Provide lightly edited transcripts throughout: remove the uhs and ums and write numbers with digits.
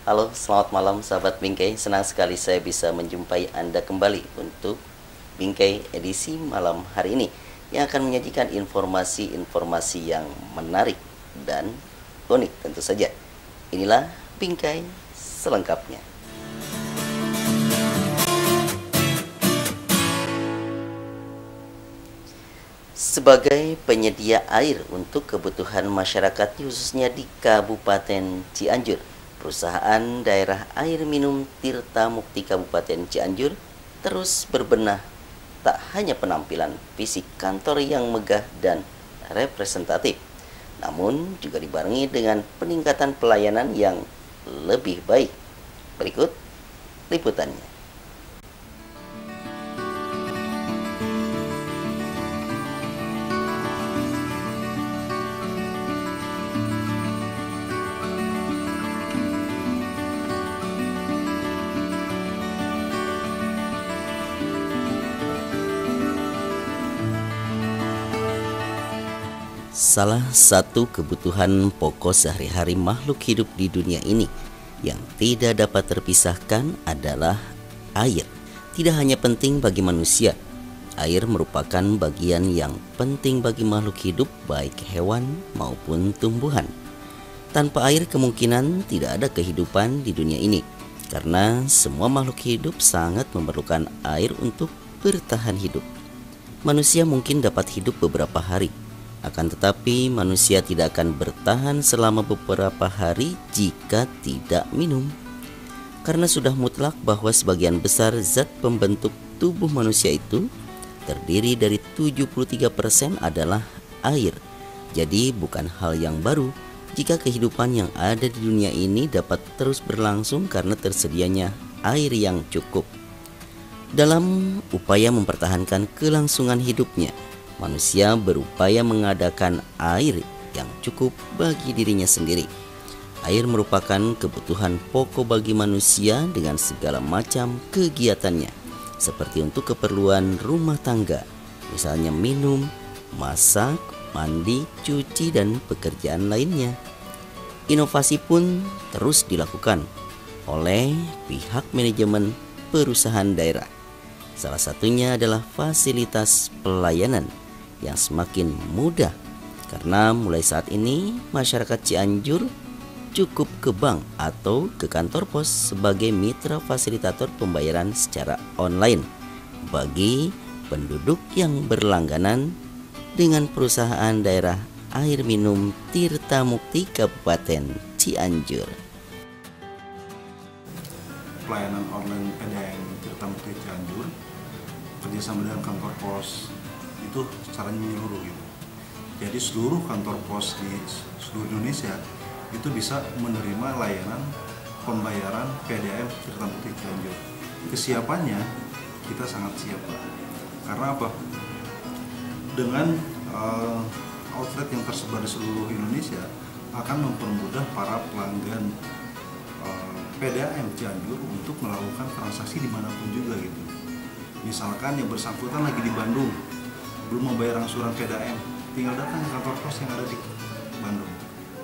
Halo, selamat malam sahabat Bingkai. Senang sekali saya bisa menjumpai Anda kembali untuk Bingkai edisi malam hari ini yang akan menyajikan informasi-informasi yang menarik dan unik tentu saja. Inilah Bingkai selengkapnya. Sebagai penyedia air untuk kebutuhan masyarakat khususnya di Kabupaten Cianjur, perusahaan daerah air minum Tirta Mukti Kabupaten Cianjur terus berbenah, tak hanya penampilan fisik kantor yang megah dan representatif, namun juga dibarengi dengan peningkatan pelayanan yang lebih baik. Berikut liputannya. Salah satu kebutuhan pokok sehari-hari makhluk hidup di dunia ini yang tidak dapat terpisahkan adalah air. Tidak hanya penting bagi manusia, air merupakan bagian yang penting bagi makhluk hidup baik hewan maupun tumbuhan. Tanpa air kemungkinan tidak ada kehidupan di dunia ini, karena semua makhluk hidup sangat memerlukan air untuk bertahan hidup. Manusia mungkin dapat hidup beberapa hari, akan tetapi manusia tidak akan bertahan selama beberapa hari jika tidak minum. Karena sudah mutlak bahwa sebagian besar zat pembentuk tubuh manusia itu terdiri dari 73% adalah air. Jadi bukan hal yang baru jika kehidupan yang ada di dunia ini dapat terus berlangsung karena tersedianya air yang cukup. Dalam upaya mempertahankan kelangsungan hidupnya, manusia berupaya mengadakan air yang cukup bagi dirinya sendiri. Air merupakan kebutuhan pokok bagi manusia dengan segala macam kegiatannya, seperti untuk keperluan rumah tangga, misalnya minum, masak, mandi, cuci, dan pekerjaan lainnya. Inovasi pun terus dilakukan oleh pihak manajemen perusahaan daerah. Salah satunya adalah fasilitas pelayanan yang semakin mudah, karena mulai saat ini masyarakat Cianjur cukup ke bank atau ke kantor pos sebagai mitra fasilitator pembayaran secara online bagi penduduk yang berlangganan dengan perusahaan daerah air minum Tirta Mukti Kabupaten Cianjur. Pelayanan online PDAM Tirta Mukti Cianjur kerjasama dengan kantor pos itu secara menyeluruh gitu. Jadi seluruh kantor pos di seluruh Indonesia itu bisa menerima layanan pembayaran PDAM Tirta Mukti Cianjur. Kesiapannya kita sangat siap, Pak. Karena apa? Dengan outlet yang tersebar di seluruh Indonesia akan mempermudah para pelanggan PDAM Cianjur untuk melakukan transaksi dimanapun juga gitu. Misalkan yang bersangkutan lagi di Bandung, belum membayar angsuran PDAM, tinggal datang ke kantor pos yang ada di Bandung,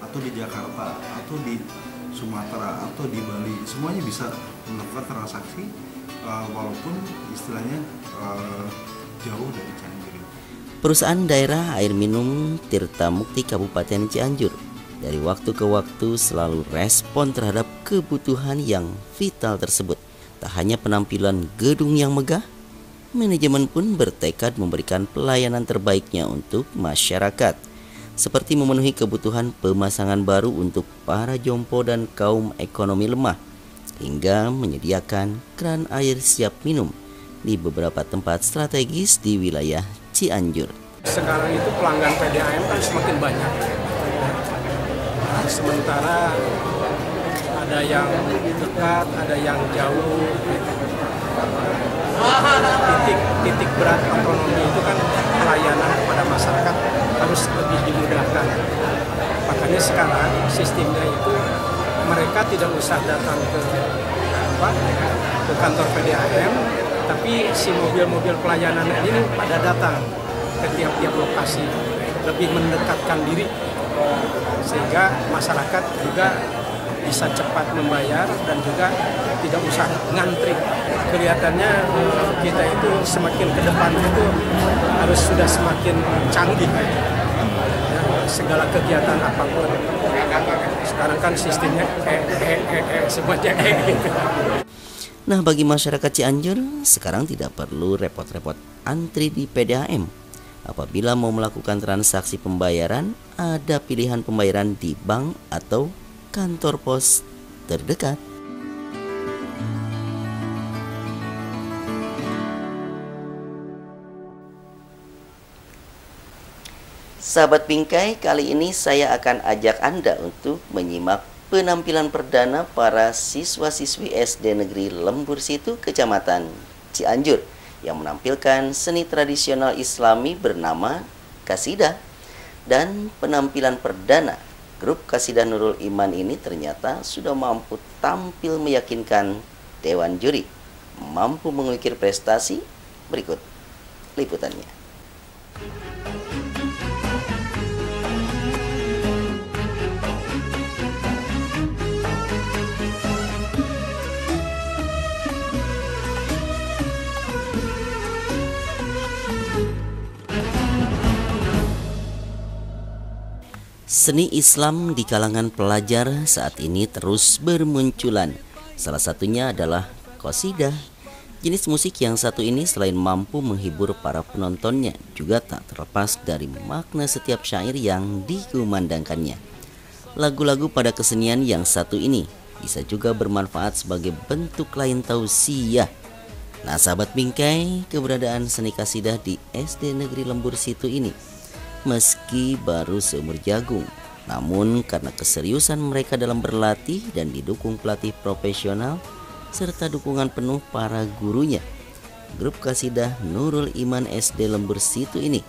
atau di Jakarta, atau di Sumatera, atau di Bali, semuanya bisa melakukan transaksi walaupun istilahnya jauh dari Cianjur. Perusahaan daerah air minum Tirta Mukti Kabupaten Cianjur dari waktu ke waktu selalu respon terhadap kebutuhan yang vital tersebut. Tak hanya penampilan gedung yang megah, manajemen pun bertekad memberikan pelayanan terbaiknya untuk masyarakat, seperti memenuhi kebutuhan pemasangan baru untuk para jompo dan kaum ekonomi lemah, hingga menyediakan keran air siap minum di beberapa tempat strategis di wilayah Cianjur. Sekarang itu pelanggan PDAM kan semakin banyak. Sementara ada yang dekat, ada yang jauh. Titik berat ekonomi itu kan pelayanan kepada masyarakat harus lebih dimudahkan. Makanya sekarang sistemnya itu mereka tidak usah datang ke kantor PDAM, tapi si mobil-mobil pelayanan ini pada datang ke tiap-tiap lokasi, lebih mendekatkan diri, sehingga masyarakat juga bisa cepat membayar dan juga tidak usah ngantri. Kelihatannya kita itu semakin ke depan itu harus sudah semakin canggih. Segala kegiatan apapun. Sekarang kan sistemnya semuanya gitu. Nah, bagi masyarakat Cianjur, sekarang tidak perlu repot-repot antri di PDAM. Apabila mau melakukan transaksi pembayaran, ada pilihan pembayaran di bank atau kantor pos terdekat. Sahabat Bingkai, kali ini saya akan ajak Anda untuk menyimak penampilan perdana para siswa-siswi SD Negeri Lembur Situ, Kecamatan Cianjur, yang menampilkan seni tradisional Islami bernama Qasidah. Dan penampilan perdana grup Qasidah Nurul Iman ini ternyata sudah mampu tampil meyakinkan Dewan Juri. Mampu mengukir prestasi? Berikut liputannya. Seni Islam di kalangan pelajar saat ini terus bermunculan. Salah satunya adalah qasidah. Jenis musik yang satu ini selain mampu menghibur para penontonnya, juga tak terlepas dari makna setiap syair yang dikumandangkannya. Lagu-lagu pada kesenian yang satu ini bisa juga bermanfaat sebagai bentuk lain tausiah. Nah, sahabat Bingkai, keberadaan seni qasidah di SD Negeri Lembur Situ ini meski baru seumur jagung, namun karena keseriusan mereka dalam berlatih dan didukung pelatih profesional serta dukungan penuh para gurunya, grup Qasidah Nurul Iman SD Lembur Situ ini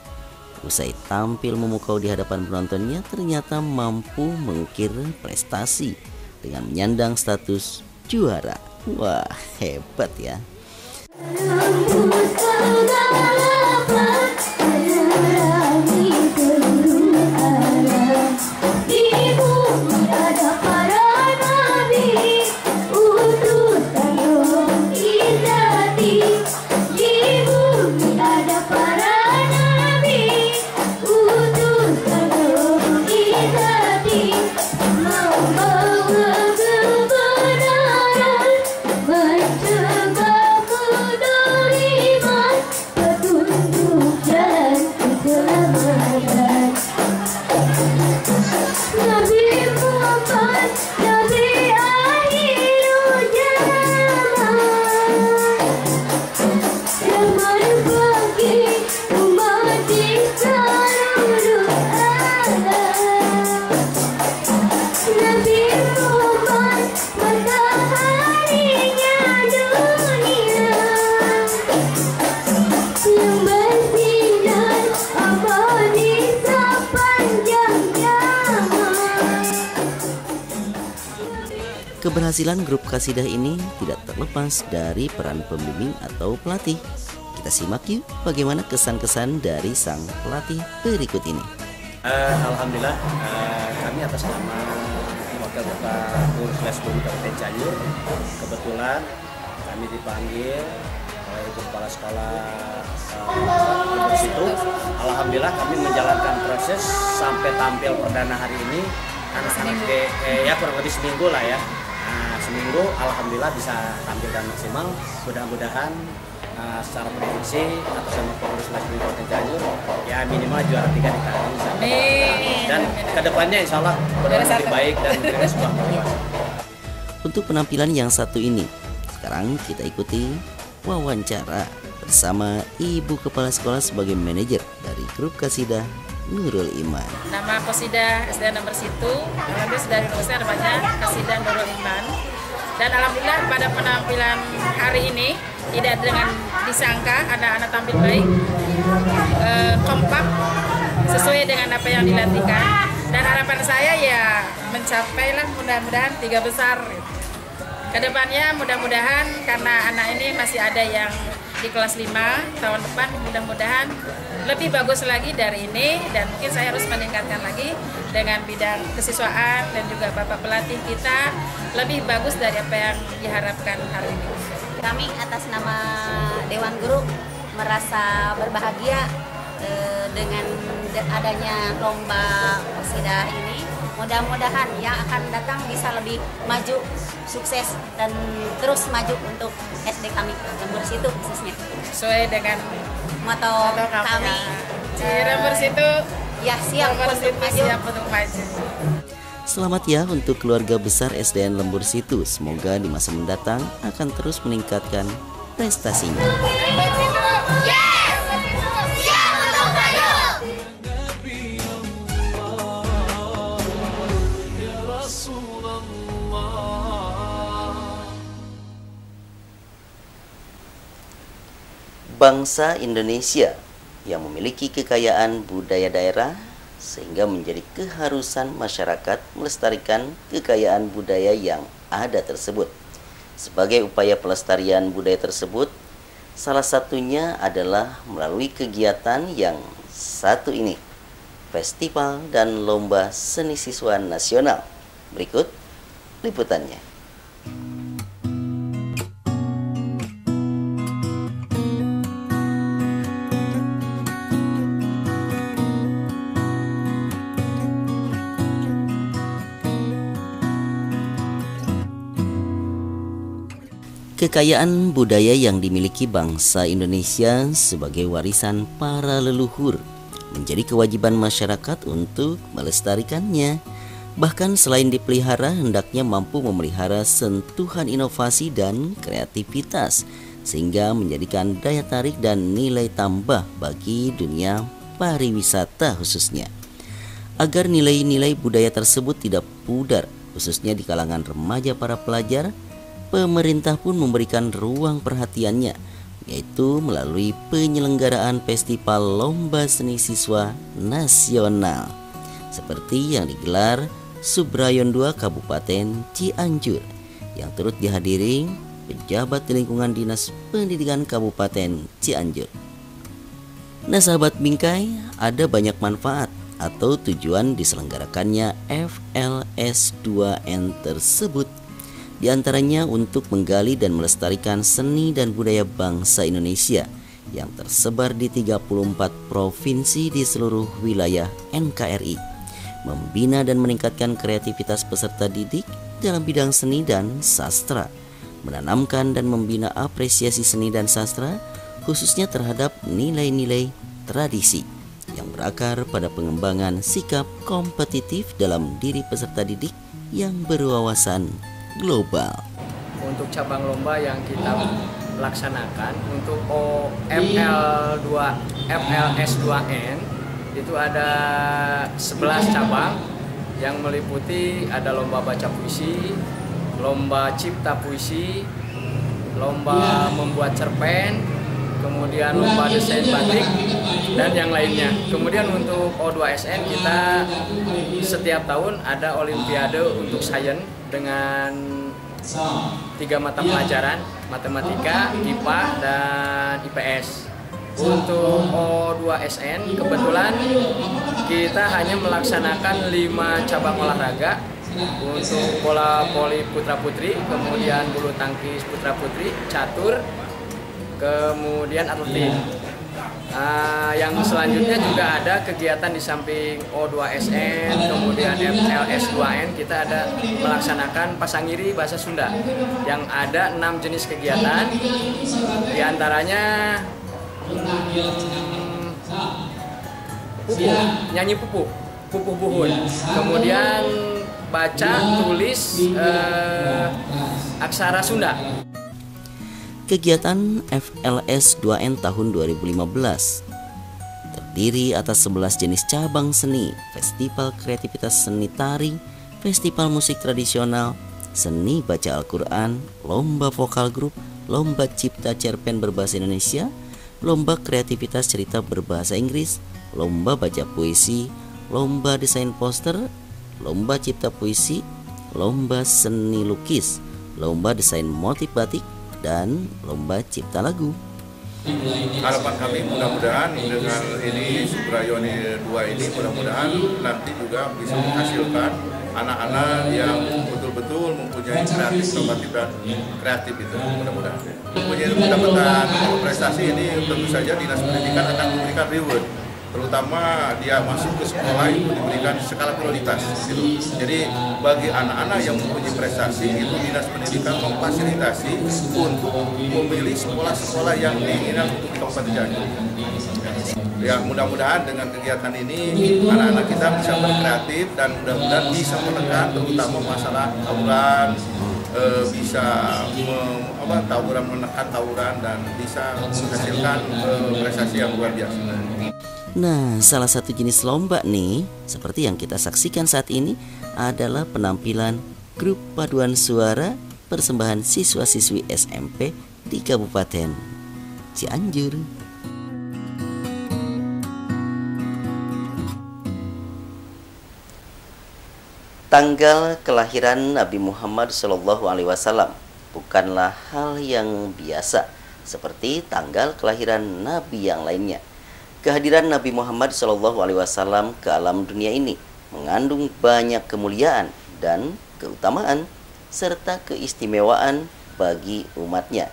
usai tampil memukau di hadapan penontonnya ternyata mampu mengukir prestasi dengan menyandang status juara. Wah, hebat ya. Keberhasilan grup Qasidah ini tidak terlepas dari peran pembimbing atau pelatih. Kita simak yuk bagaimana kesan-kesan dari sang pelatih berikut ini. Alhamdulillah, kami atas nama Wakil Ketua Pengurus Les Guru Kabupaten Cianjur, kebetulan kami dipanggil oleh Ibu Kepala Sekolah Lembur Situ. Alhamdulillah kami menjalankan proses sampai tampil perdana hari ini. Anak-anak ya kurang lebih seminggu lah ya. Seminggu alhamdulillah bisa tampil dan maksimal. Mudah-mudahan secara prediksi atas nama pengurus Les Guru Kabupaten Cianjur ya minimal juara 3 di kali ini. Dan kedepannya insya Allah lebih baik dan memberikan sebuah motivasi. Untuk penampilan yang satu ini, sekarang kita ikuti wawancara bersama Ibu Kepala Sekolah sebagai manajer dari grup Qasidah Nurul Iman. Nama Qasidah SD Lembur Situ, alhamdulillah sudah diluluskan namanya Qasidah Nurul Iman. Dan alhamdulillah pada penampilan hari ini tidak dengan disangka anak-anak tampil baik, kompak, sesuai dengan apa yang dilatihkan. Dan harapan saya ya mencapailah mudah-mudahan 3 besar. Kedepannya mudah-mudahan karena anak ini masih ada yang di kelas 5 tahun depan mudah-mudahan lebih bagus lagi dari ini, dan mungkin saya harus meningkatkan lagi dengan bidang kesiswaan dan juga Bapak pelatih kita lebih bagus dari apa yang diharapkan hari ini. Kami atas nama Dewan Guru merasa berbahagia dengan adanya lomba qasidah ini. Mudah-mudahan yang akan datang bisa lebih maju, sukses, dan terus maju untuk SD kami, Lembur Situ khususnya. Sesuai dengan moto kami, Lembur Situ, ya siap untuk maju. Selamat ya untuk keluarga besar SDN Lembur Situ. Semoga di masa mendatang akan terus meningkatkan prestasinya. Bangsa Indonesia yang memiliki kekayaan budaya daerah sehingga menjadi keharusan masyarakat melestarikan kekayaan budaya yang ada tersebut. Sebagai upaya pelestarian budaya tersebut, salah satunya adalah melalui kegiatan yang satu ini, Festival dan Lomba Seni Siswa Nasional. Berikut liputannya. Kekayaan budaya yang dimiliki bangsa Indonesia sebagai warisan para leluhur menjadi kewajiban masyarakat untuk melestarikannya. Bahkan selain dipelihara, hendaknya mampu memelihara sentuhan inovasi dan kreativitas sehingga menjadikan daya tarik dan nilai tambah bagi dunia pariwisata khususnya. Agar nilai-nilai budaya tersebut tidak pudar, khususnya di kalangan remaja para pelajar, pemerintah pun memberikan ruang perhatiannya, yaitu melalui penyelenggaraan Festival Lomba Seni Siswa Nasional seperti yang digelar Subrayon II Kabupaten Cianjur, yang turut dihadiri pejabat di lingkungan Dinas Pendidikan Kabupaten Cianjur. Nah sahabat Bingkai, ada banyak manfaat atau tujuan diselenggarakannya FLS 2N tersebut. Di antaranya untuk menggali dan melestarikan seni dan budaya bangsa Indonesia yang tersebar di 34 provinsi di seluruh wilayah NKRI, membina dan meningkatkan kreativitas peserta didik dalam bidang seni dan sastra, menanamkan dan membina apresiasi seni dan sastra khususnya terhadap nilai-nilai tradisi yang berakar pada pengembangan sikap kompetitif dalam diri peserta didik yang berwawasan global. Untuk cabang lomba yang kita laksanakan untuk FLS 2N itu ada 11 cabang yang meliputi ada lomba baca puisi, lomba cipta puisi, lomba membuat cerpen, kemudian lomba desain batik dan yang lainnya. Kemudian untuk O2SN kita setiap tahun ada olimpiade untuk sains dengan 3 mata pelajaran, matematika, IPA, dan IPS. Untuk O2SN kebetulan kita hanya melaksanakan 5 cabang olahraga untuk bola voli putra putri, kemudian bulu tangkis putra putri, catur, kemudian atletik. Yang selanjutnya juga ada kegiatan di samping O2SN, kemudian FLS 2N kita ada melaksanakan pasangiri bahasa Sunda yang ada 6 jenis kegiatan, diantaranya nyanyi pupuh buhun, kemudian baca tulis aksara Sunda. Kegiatan FLS 2N tahun 2015 terdiri atas 11 jenis cabang seni, festival kreativitas seni tari, festival musik tradisional, seni baca Al-Quran, lomba vokal grup, lomba cipta cerpen berbahasa Indonesia, lomba kreativitas cerita berbahasa Inggris, lomba baca puisi, lomba desain poster, lomba cipta puisi, lomba seni lukis, lomba desain motif batik, dan lomba cipta lagu. Harapan kami mudah-mudahan dengan ini Subrayoni 2 ini mudah-mudahan nanti juga bisa menghasilkan anak-anak yang betul-betul mempunyai kreatif itu mudah-mudahan. Mempunyai mendapatkan prestasi ini tentu saja Dinas Pendidikan akan memberikan reward. Terutama dia masuk ke sekolah itu diberikan skala prioritas gitu. Jadi bagi anak-anak yang mempunyai prestasi itu Dinas Pendidikan memfasilitasi untuk memilih sekolah-sekolah yang diinginkan untuk di Kabupaten Cianjur. Ya mudah-mudahan dengan kegiatan ini anak-anak kita bisa berkreatif dan mudah-mudahan bisa menekan terutama masalah tawuran, bisa menekan tawuran dan bisa menghasilkan prestasi yang luar biasa. Nah, salah satu jenis lomba nih, seperti yang kita saksikan saat ini, adalah penampilan grup paduan suara persembahan siswa-siswi SMP di Kabupaten Cianjur. Tanggal kelahiran Nabi Muhammad SAW bukanlah hal yang biasa seperti tanggal kelahiran Nabi yang lainnya. Kehadiran Nabi Muhammad SAW ke alam dunia ini mengandung banyak kemuliaan dan keutamaan serta keistimewaan bagi umatnya.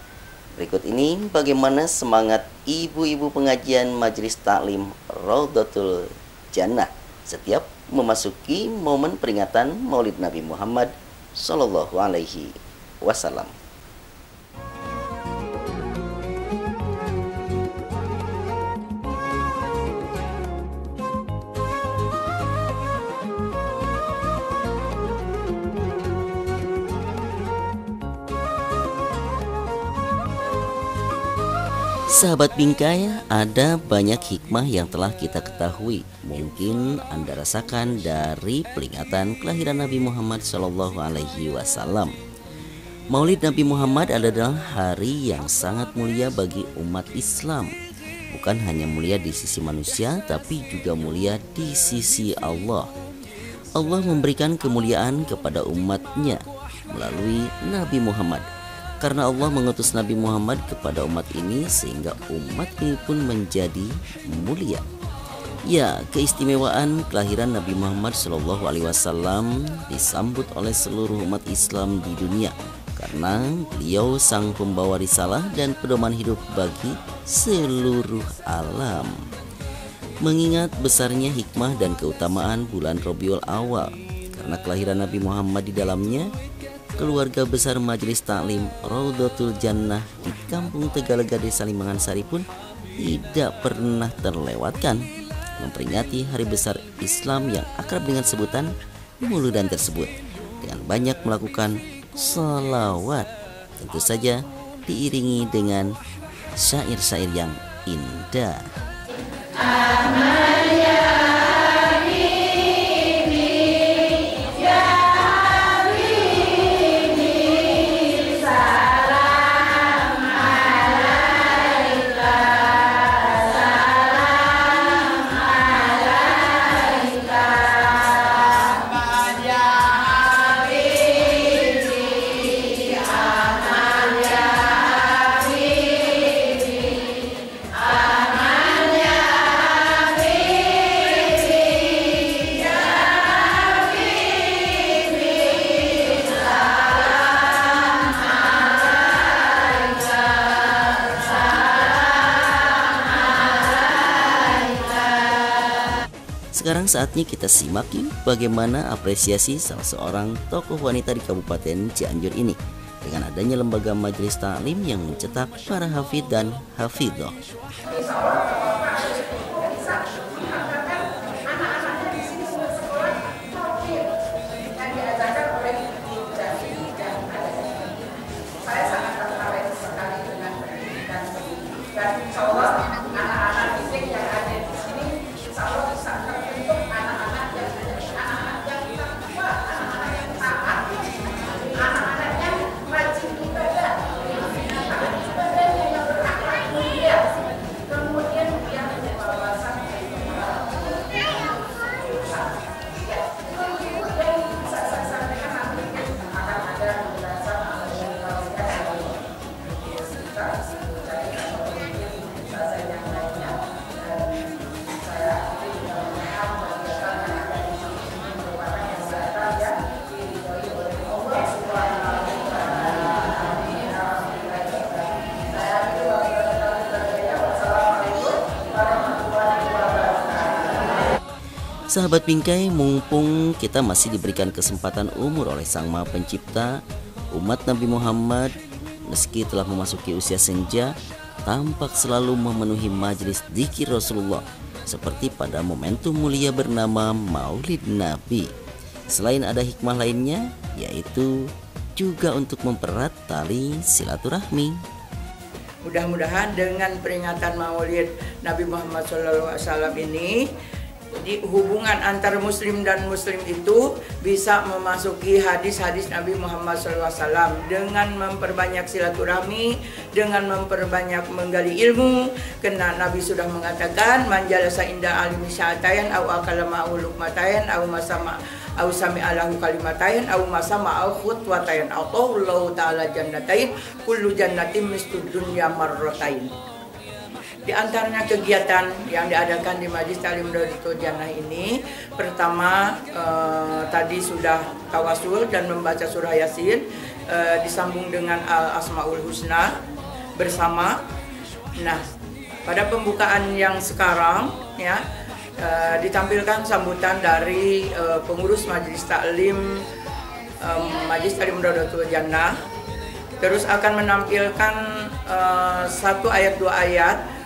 Berikut ini bagaimana semangat ibu-ibu pengajian Majelis Taklim Raudhatul Jannah setiap memasuki momen peringatan Maulid Nabi Muhammad SAW. Sahabat Bingkai, ada banyak hikmah yang telah kita ketahui. Mungkin Anda rasakan dari peringatan kelahiran Nabi Muhammad SAW. Maulid Nabi Muhammad adalah hari yang sangat mulia bagi umat Islam. Bukan hanya mulia di sisi manusia, tapi juga mulia di sisi Allah. Allah memberikan kemuliaan kepada umatnya melalui Nabi Muhammad. Karena Allah mengutus Nabi Muhammad kepada umat ini sehingga umat ini pun menjadi mulia. Ya, keistimewaan kelahiran Nabi Muhammad SAW disambut oleh seluruh umat Islam di dunia karena beliau sang pembawa risalah dan pedoman hidup bagi seluruh alam. Mengingat besarnya hikmah dan keutamaan bulan Rabiul Awal, karena kelahiran Nabi Muhammad di dalamnya, keluarga besar Majelis Taklim Raudhatul Jannah di Kampung Tegalega Desa Limbangan Sari pun tidak pernah terlewatkan memperingati hari besar Islam yang akrab dengan sebutan Mauludan tersebut dengan banyak melakukan sholawat, tentu saja diiringi dengan syair-syair yang indah. Sekarang saatnya kita simak yuk bagaimana apresiasi salah seorang tokoh wanita di Kabupaten Cianjur ini dengan adanya lembaga Majelis Taklim yang mencetak para hafidh dan hafidhah. Kemudian Sahabat Bingkai, mumpung kita masih diberikan kesempatan umur oleh Sang Maha Pencipta, umat Nabi Muhammad meski telah memasuki usia senja tampak selalu memenuhi majelis dzikir Rasulullah seperti pada momentum mulia bernama Maulid Nabi. Selain ada hikmah lainnya, yaitu juga untuk mempererat tali silaturahmi. Mudah-mudahan dengan peringatan Maulid Nabi Muhammad SAW ini, jadi hubungan antar muslim dan muslim itu bisa memasuki hadis-hadis Nabi Muhammad SAW dengan memperbanyak silaturahmi, dengan memperbanyak menggali ilmu. Karena Nabi sudah mengatakan, man jalasa inda alimi sya'atayan au akalama au lukmatayan au masama au sami alahu kalimatain au masama au khutwatain au tawallahu ta'ala jannatain kullu jannatin mistud dunya marratain. Di antaranya kegiatan yang diadakan di Majlis Ta'lim Rodatul Jannah ini, pertama tadi sudah tawasul dan membaca surah Yasin, disambung dengan Al-Asmaul Husna bersama. Nah, pada pembukaan yang sekarang ya, ditampilkan sambutan dari pengurus Majlis Ta'lim Rodatul Jannah. Terus akan menampilkan satu ayat dua ayat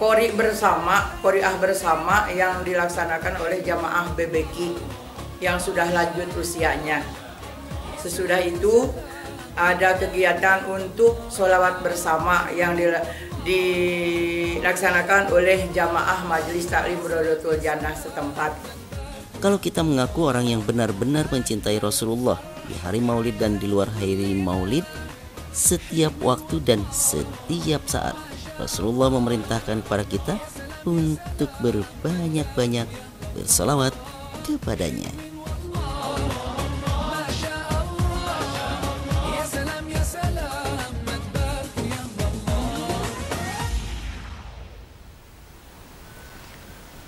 Qori'ah bersama yang dilaksanakan oleh jamaah BBQ yang sudah lanjut usianya. Sesudah itu ada kegiatan untuk sholawat bersama yang dilaksanakan oleh jamaah Majelis Ta'lim Rodatul Jannah setempat. Kalau kita mengaku orang yang benar-benar mencintai Rasulullah di hari Maulid dan di luar hari Maulid, setiap waktu dan setiap saat Rasulullah memerintahkan kepada kita untuk berbanyak-banyak bersalawat kepadanya.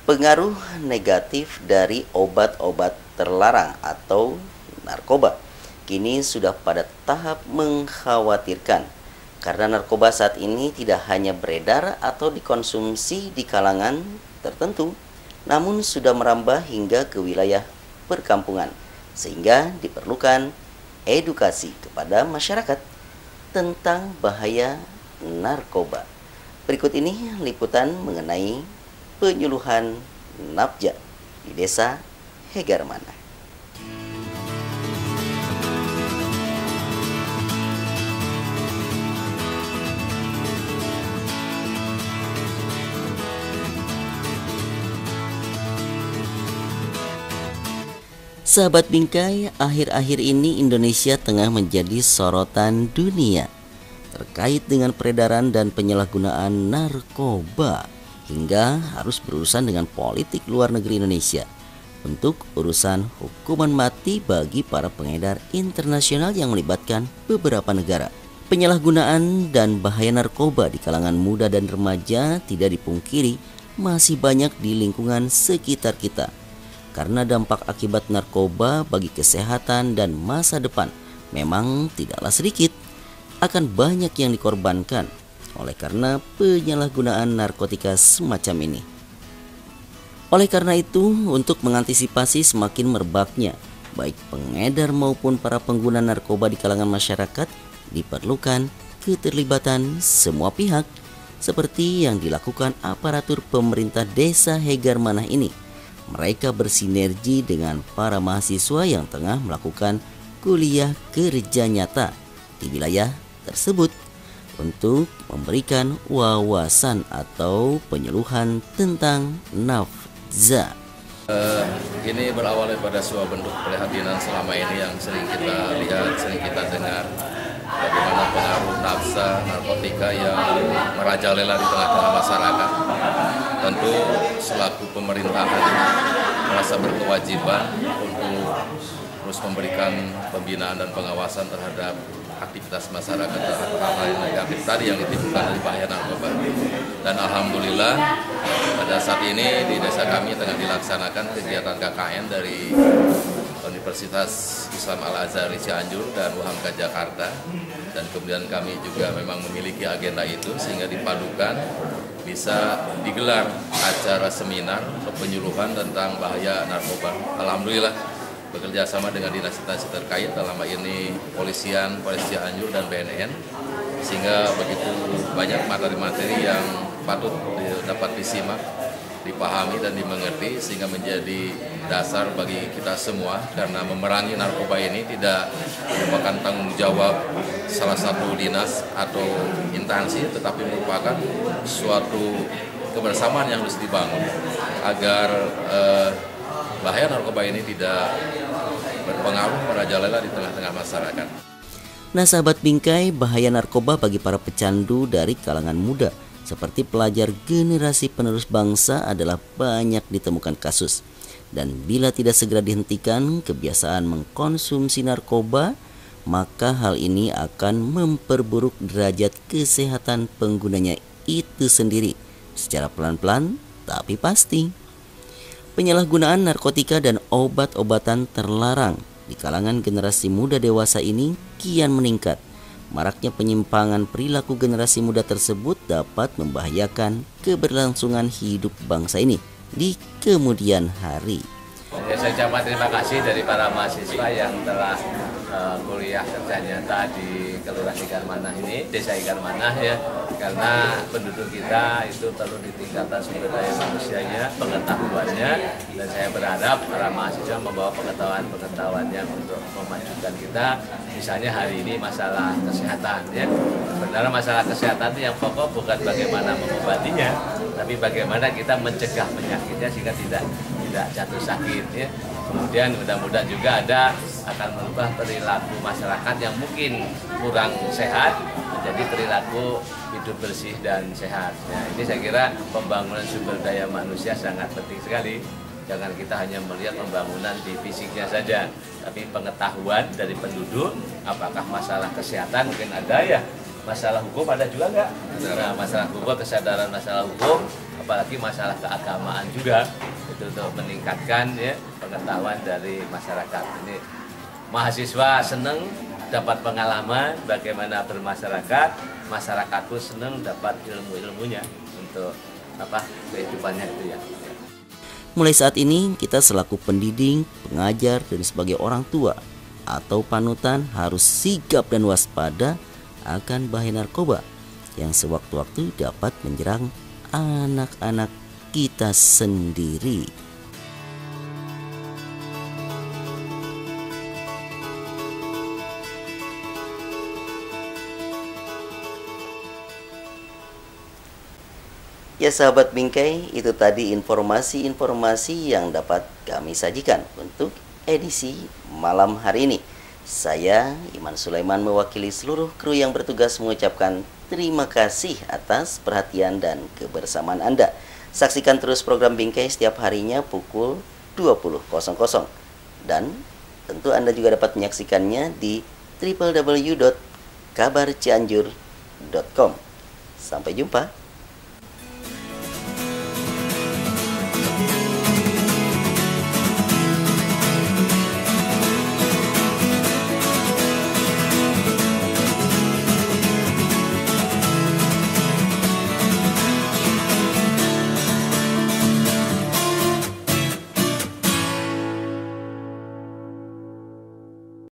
Pengaruh negatif dari obat-obat terlarang atau narkoba kini sudah pada tahap mengkhawatirkan, karena narkoba saat ini tidak hanya beredar atau dikonsumsi di kalangan tertentu, namun sudah merambah hingga ke wilayah perkampungan, sehingga diperlukan edukasi kepada masyarakat tentang bahaya narkoba. Berikut ini liputan mengenai penyuluhan nafja di Desa Hegarmanah. Sahabat Bingkai, akhir-akhir ini Indonesia tengah menjadi sorotan dunia terkait dengan peredaran dan penyalahgunaan narkoba, hingga harus berurusan dengan politik luar negeri Indonesia untuk urusan hukuman mati bagi para pengedar internasional yang melibatkan beberapa negara. Penyalahgunaan dan bahaya narkoba di kalangan muda dan remaja tidak dipungkiri masih banyak di lingkungan sekitar kita. Karena dampak akibat narkoba bagi kesehatan dan masa depan memang tidaklah sedikit, akan banyak yang dikorbankan oleh karena penyalahgunaan narkotika semacam ini. Oleh karena itu, untuk mengantisipasi semakin merebaknya baik pengedar maupun para pengguna narkoba di kalangan masyarakat, diperlukan keterlibatan semua pihak seperti yang dilakukan aparatur pemerintah Desa Hegarmanah ini. Mereka bersinergi dengan para mahasiswa yang tengah melakukan kuliah kerja nyata di wilayah tersebut untuk memberikan wawasan atau penyuluhan tentang nafza. Ini berawal daripada sebuah bentuk prihatin selama ini yang sering kita lihat, sering kita dengar, bagaimana pengaruh nafza narkotika yang merajalela di tengah-tengah masyarakat. Tentu selaku pemerintahan merasa berkewajiban untuk terus memberikan pembinaan dan pengawasan terhadap aktivitas masyarakat terhadap hal-hal yang negatif tadi yang ditimbulkan dari bahaya narkoba. Dan alhamdulillah pada saat ini di desa kami tengah dilaksanakan kegiatan KKN dari Universitas Islam Al-Azhar Cianjur dan UHAMKA Jakarta, dan kemudian kami juga memang memiliki agenda itu sehingga dipadukan bisa digelar acara seminar penyuluhan tentang bahaya narkoba. Alhamdulillah bekerja sama dengan dinas-dinas terkait, dalam hal ini Polisian, Polres Cianjur dan BNN, sehingga begitu banyak materi-materi yang patut dapat disimak, dipahami dan dimengerti, sehingga menjadi dasar bagi kita semua, karena memerangi narkoba ini tidak merupakan tanggung jawab salah satu dinas atau instansi, tetapi merupakan suatu kebersamaan yang harus dibangun agar bahaya narkoba ini tidak berpengaruh merajalela di tengah-tengah masyarakat. Nah sahabat Bingkai, bahaya narkoba bagi para pecandu dari kalangan muda seperti pelajar generasi penerus bangsa adalah banyak ditemukan kasus. Dan bila tidak segera dihentikan kebiasaan mengkonsumsi narkoba, maka hal ini akan memperburuk derajat kesehatan penggunanya itu sendiri secara pelan-pelan tapi pasti. Penyalahgunaan narkotika dan obat-obatan terlarang di kalangan generasi muda dewasa ini kian meningkat. Maraknya penyimpangan perilaku generasi muda tersebut dapat membahayakan keberlangsungan hidup bangsa ini di kemudian hari. Ya, saya ucapkan terima kasih dari para mahasiswa yang telah kuliah kerja nyata di Kelurahan Ikan Manah ini, Desa Ikan Manah ya, karena penduduk kita itu perlu ditingkatkan sumber daya manusianya, pengetahuannya, dan saya berharap para mahasiswa membawa pengetahuannya untuk memajukan kita. Misalnya hari ini masalah kesehatan ya, sebenarnya masalah kesehatan itu yang pokok bukan bagaimana mengobatinya, tapi bagaimana kita mencegah penyakitnya sehingga tidak jatuh sakit ya. Kemudian mudah-mudahan juga akan merubah perilaku masyarakat yang mungkin kurang sehat menjadi perilaku hidup bersih dan sehat. Nah, ini saya kira pembangunan sumber daya manusia sangat penting sekali. Jangan kita hanya melihat pembangunan di fisiknya saja, tapi pengetahuan dari penduduk, apakah masalah kesehatan mungkin ada ya, masalah hukum ada juga nggak? Nah, masalah hukum, kesadaran masalah hukum, apalagi masalah keagamaan juga, itu untuk meningkatkan ya pengetahuan dari masyarakat. Ini mahasiswa senang dapat pengalaman bagaimana bermasyarakat, masyarakat pun senang dapat ilmu-ilmunya untuk kehidupannya itu ya. Mulai saat ini kita selaku pendidik, pengajar, dan sebagai orang tua atau panutan harus sigap dan waspada akan bahaya narkoba yang sewaktu-waktu dapat menyerang anak-anak kita sendiri. Ya sahabat Bingkai, itu tadi informasi-informasi yang dapat kami sajikan untuk edisi malam hari ini. Saya, Iman Sulaiman, mewakili seluruh kru yang bertugas mengucapkan terima kasih atas perhatian dan kebersamaan Anda. Saksikan terus program Bingkai setiap harinya pukul 20.00. Dan tentu Anda juga dapat menyaksikannya di www.kabarcianjur.com. Sampai jumpa.